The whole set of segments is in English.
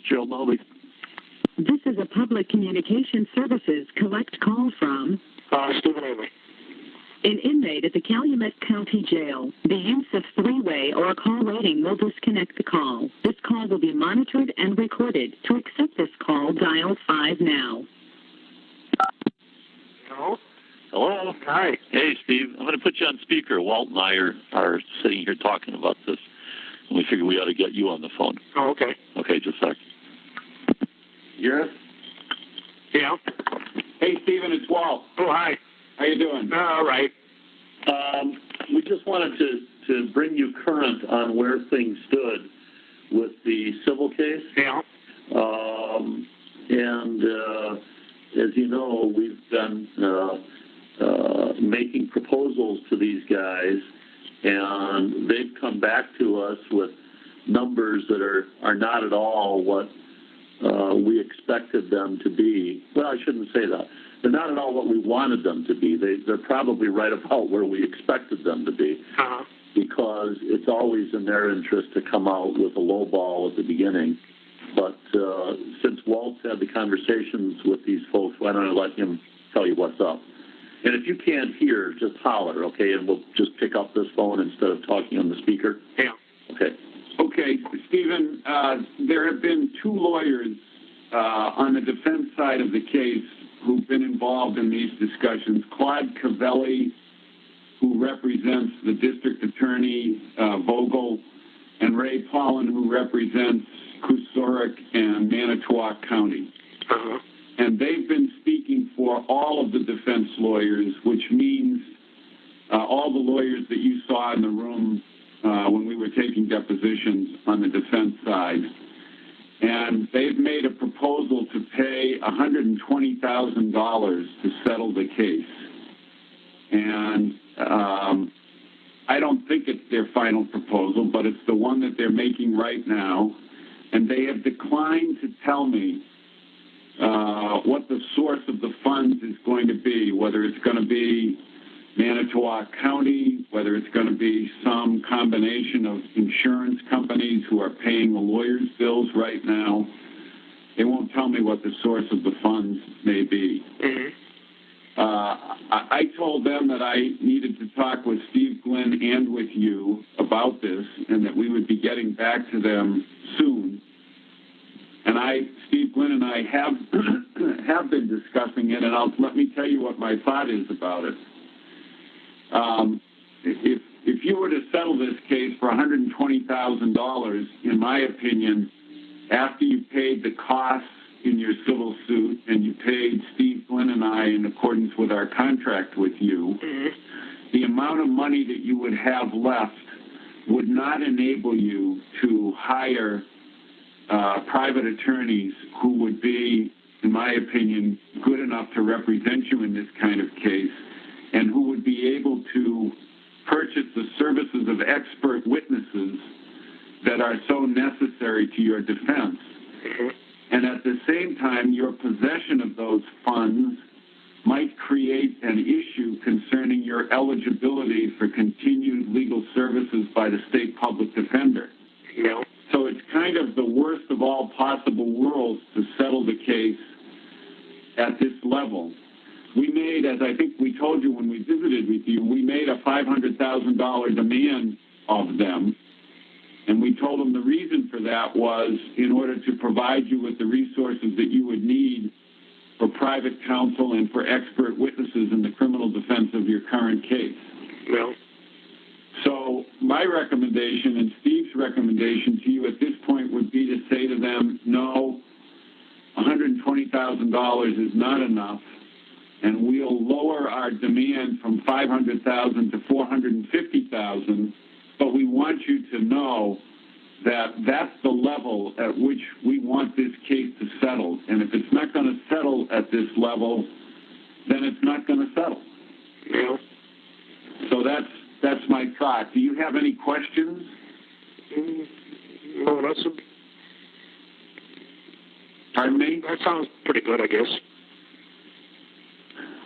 Gerald Mobley. This is a public communication services collect call from Stephen Avery. an inmate at the Calumet County Jail. The use of three-way or call waiting will disconnect the call. This call will be monitored and recorded. To accept this call, dial 5 now. Hello? Hello? Hi. Hey, Steve. I'm going to put you on speaker. Walt and I are sitting here talking about this, and we figured we ought to get you on the phone. Oh, okay. Okay, just a sec. Yes? Yeah. Hey, Stephen, it's Walt. Oh, hi. How you doing? All right. We just wanted to bring you current on where things stood with the civil case. Yeah. As you know, we've been making proposals to these guys, and they've come back to us with numbers that are not at all what we expected them to be. Well, I shouldn't say that. They're not at all what we wanted them to be. They're probably right about where we expected them to be, because it's always in their interest to come out with a low ball at the beginning. But since Walt's had the conversations with these folks, why don't I let him tell you what's up? And if you can't hear, just holler, okay? And we'll just pick up this phone instead of talking on the speaker. Yeah. Okay. Okay, Stephen, there have been two lawyers on the defense side of the case who've been involved in these discussions. Claude Cavelli, who represents the district attorney, Vogel, and Ray Paulin, who represents Kusorik and Manitowoc County. And they've been speaking for all of the defense lawyers, which means all the lawyers that you saw in the room when we were taking depositions on the defense side. And they've made a proposal to pay $120,000 to settle the case. And I don't think it's their final proposal, but it's the one that they're making right now. And they have declined to tell me what the source of the funds is going to be, whether it's going to be Manitowoc County, whether it's going to be some combination of insurance companies who are paying the lawyers' bills right now. They won't tell me what the source of the funds may be. I told them that I needed to talk with Steve Glynn and with you about this, and that we would be getting back to them soon. And Steve Glynn and I have been discussing it, and let me tell you what my thought is about it. If you were to settle this case for $120,000, in my opinion, after you paid the costs in your civil suit and you paid Steve Glynn and I in accordance with our contract with you, the amount of money that you would have left would not enable you to hire private attorneys who would be, in my opinion, good enough to represent you in this kind of case, and who would be able to purchase the services of expert witnesses that are so necessary to your defense. And at the same time, your possession of those funds might create an issue concerning your eligibility for continued legal services by the state public defender. So it's kind of the worst of all possible worlds to settle the case at this level. We made, as I think we told you when we visited with you, we made a $500,000 demand of them. And we told them the reason for that was in order to provide you with the resources that you would need for private counsel and for expert witnesses in the criminal defense of your current case. So my recommendation and Steve's recommendation to you at this point would be to say to them, no, $120,000 is not enough, and we'll lower our demand from $500,000 to $450,000, but we want you to know that that's the level at which we want this case to settle. And if it's not going to settle at this level, then it's not going to settle. So that's my thought. Do you have any questions? No, Pardon me? that sounds pretty good, I guess.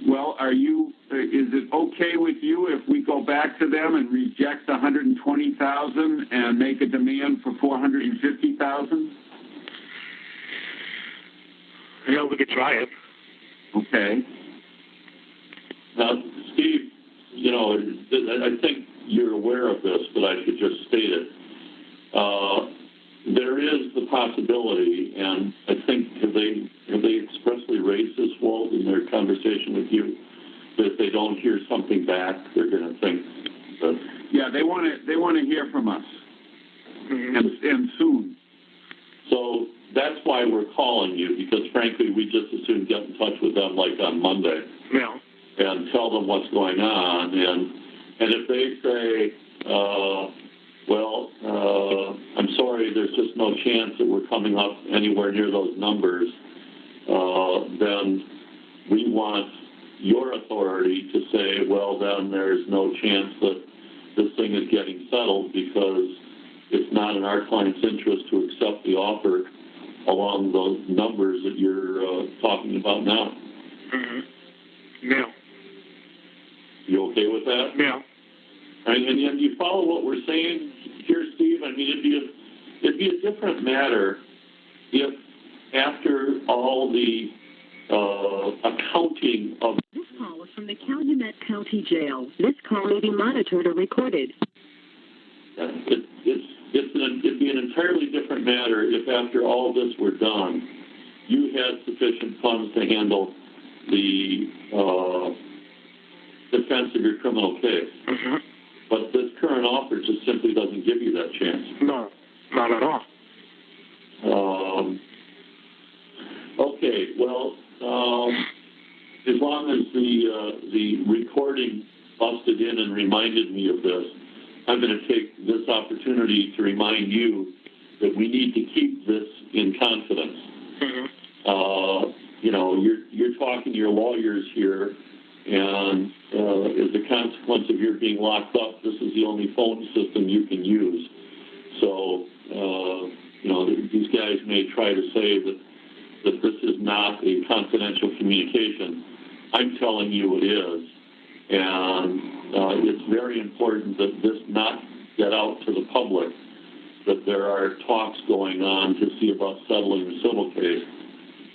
Well, is it okay with you if we go back to them and reject the $120,000 and make a demand for $450,000? Yeah, we could try it. Okay. Now, Steve, you know, I think you're aware of this, but I should just state it. There is the possibility, and I think have they expressly raised this, Walt, in their conversation with you, that if they don't hear something back, they're going to think that. Yeah, they want to hear from us, Mm-hmm. and soon. So that's why we're calling you, because frankly, we just as soon get in touch with them like on Monday Yeah. and tell them what's going on. And if they say, I'm sorry, there's just no chance that we're coming up anywhere near those numbers, then we want your authority to say, well, then there's no chance that this thing is getting settled because it's not in our client's interest to accept the offer along those numbers that you're talking about now. Mm-hmm. Yeah. You okay with that? Yeah. And you follow what we're saying here, Steve? I mean, it'd be a different matter if after all the accounting of... This call is from the Calumet County Jail. This call may be monitored or recorded. It'd be an entirely different matter if after all this were done, you had sufficient funds to handle the defense of your criminal case. Mm-hmm. But this current offer just simply doesn't give you that chance. No, not at all. Okay, well, as long as the recording busted in and reminded me of this, I'm going to take this opportunity to remind you that we need to keep this in confidence. Mm-hmm. You know, you're talking to your lawyers here, and as a consequence of your being locked up, this is the only phone system you can use. So, you know, these guys may try to say that this is not a confidential communication. I'm telling you it is. And it's very important that this not get out to the public, that there are talks going on to see about settling the civil case.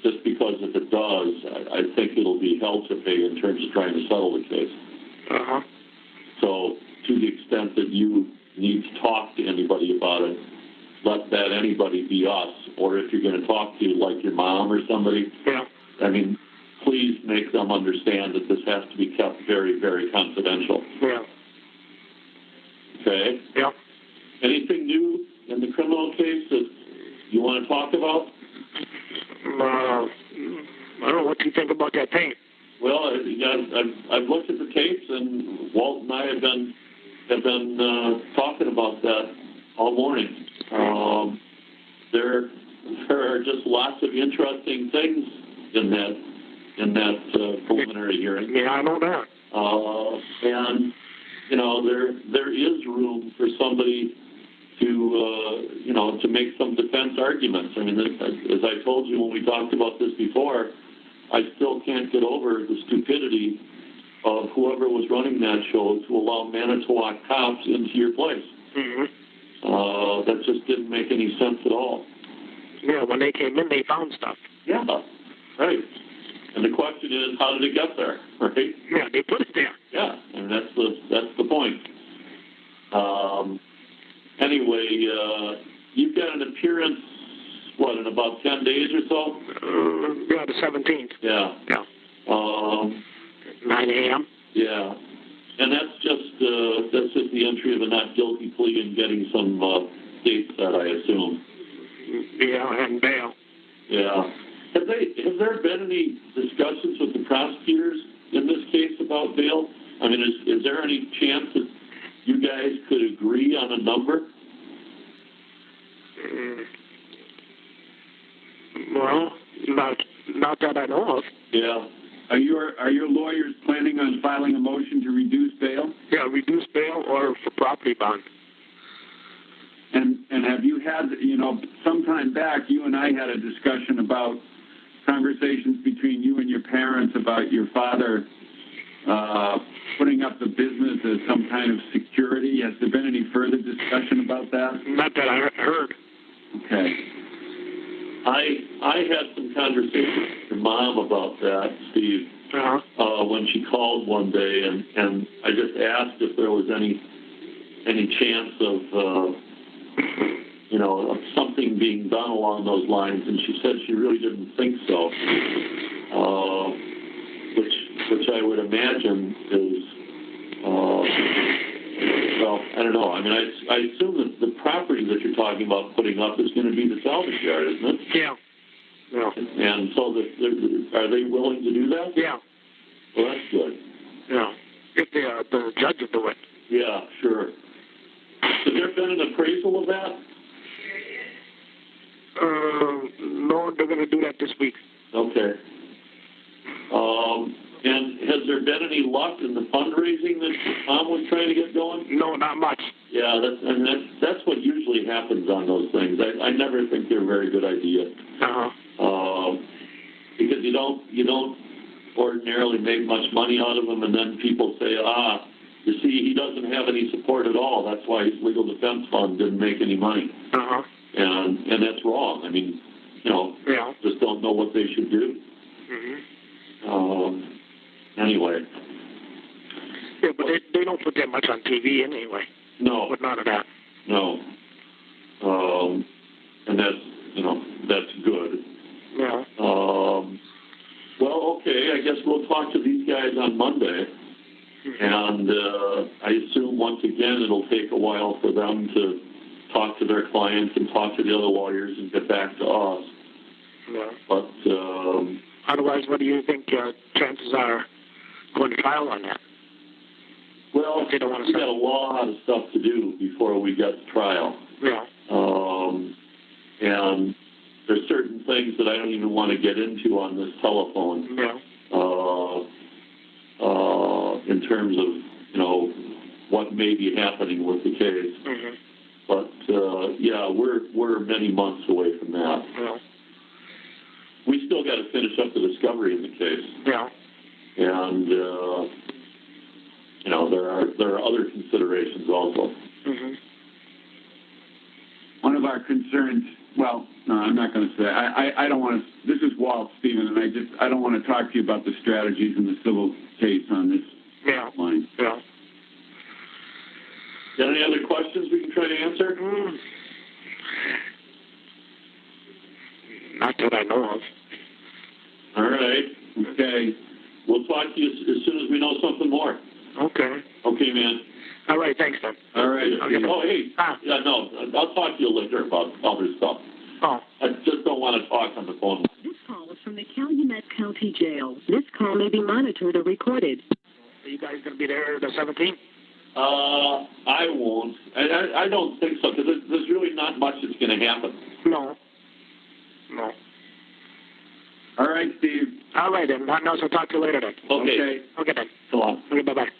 Just because if it does, I think it'll be hell to pay in terms of trying to settle the case. Uh-huh. So to the extent that you need to talk to anybody about it, let that anybody be us. Or if you're going to talk to like your mom or somebody, Yeah. I mean, please make them understand that this has to be kept very, very confidential. Yeah. Okay? Yeah. Anything new in the criminal case that you want to talk about? I don't know what you think about that paint. Well, I've looked at the tapes, and Walt and I have been talking about that all morning. There are just lots of interesting things in that preliminary hearing. Yeah, I know that. And you know, there is room for somebody to make some defense arguments. I mean, as I told you when we talked about this before, I still can't get over the stupidity of whoever was running that show to allow Manitowoc cops into your place. Mm-hmm. That just didn't make any sense at all. Yeah, when they came in, they found stuff. Yeah. Right. And the question is, how did it get there? Right? Yeah, they put it there. Yeah, and that's the point. Anyway, you've got an appearance, in about 10 days or so? Yeah, the 17th. Yeah. Yeah. 9 a.m. Yeah. And that's just the entry of a not guilty plea and getting some date set, I assume. Yeah, and bail. Yeah. Have there been any discussions with the prosecutors in this case about bail? I mean, is there any chance that you guys could agree on a number? Well, not that I know of. Yeah. Are your lawyers planning on filing a motion to reduce bail? Yeah, reduce bail or for property bond. And have you had, sometime back, you and I had a discussion about conversations between you and your parents about your father putting up the business as some kind of security. Has there been any further discussion about that? Not that I heard. Okay. I had some conversation with your mom about that, Steve, when she called one day, and I just asked if there was any chance of, of something being done along those lines, and she said she really didn't think so. Which I would imagine is, well, I don't know. I mean, I assume that the property that you're talking about putting up is going to be the salvage yard, isn't it? Yeah. Yeah. And so, are they willing to do that? Yeah. Well, that's good. Yeah. If the judge will do it. Yeah, sure. Has there been an appraisal of that? No, they're going to do that this week. Okay. And has there been any luck in the fundraising that Tom was trying to get going? No, not much. Yeah, that's what usually happens on those things. I never think they're a very good idea. Because you don't ordinarily make much money out of them, and then people say, you see, he doesn't have any support at all. That's why his legal defense fund didn't make any money. And that's wrong. I mean, just don't know what they should do. Anyway. Yeah, but they don't put that much on TV anyway. No. But none of that. No. And that's good. Yeah. Well, okay, I guess we'll talk to these guys on Monday. And I assume, once again, it'll take a while for them to talk to their clients and talk to the other lawyers and get back to us. Yeah. But otherwise, what do you think chances are going to trial on that? Well, they don't want to we got a lot of stuff to do before we get to trial. Yeah. And there's certain things that I don't even want to get into on this telephone. Yeah. In terms of, what may be happening with the case. But, yeah, we're many months away from that. Yeah. We still got to finish up the discovery in the case. Yeah. And, there are other considerations also. One of our concerns, well, no, I'm not going to say. I don't want to. This is Walt, Stephen, and I don't want to talk to you about the strategies in the civil case on this line. Yeah. Got any other questions we can try to answer? Not that I know of. All right. Okay. We'll talk to you as soon as we know something more. Okay. Okay, man. All right. Thanks, then. All right. Okay. Oh, hey. Yeah, no, I'll talk to you later about other stuff. Oh. I just don't want to talk on the phone. This call is from the Calumet County Jail. This call may be monitored or recorded. Are you guys going to be there the 17th? I won't. I don't think so, because there's really not much that's going to happen. No. All right, Steve. All right, then. Nothing else. I'll talk to you later, then. Okay. Okay, then. So long. Okay, bye-bye.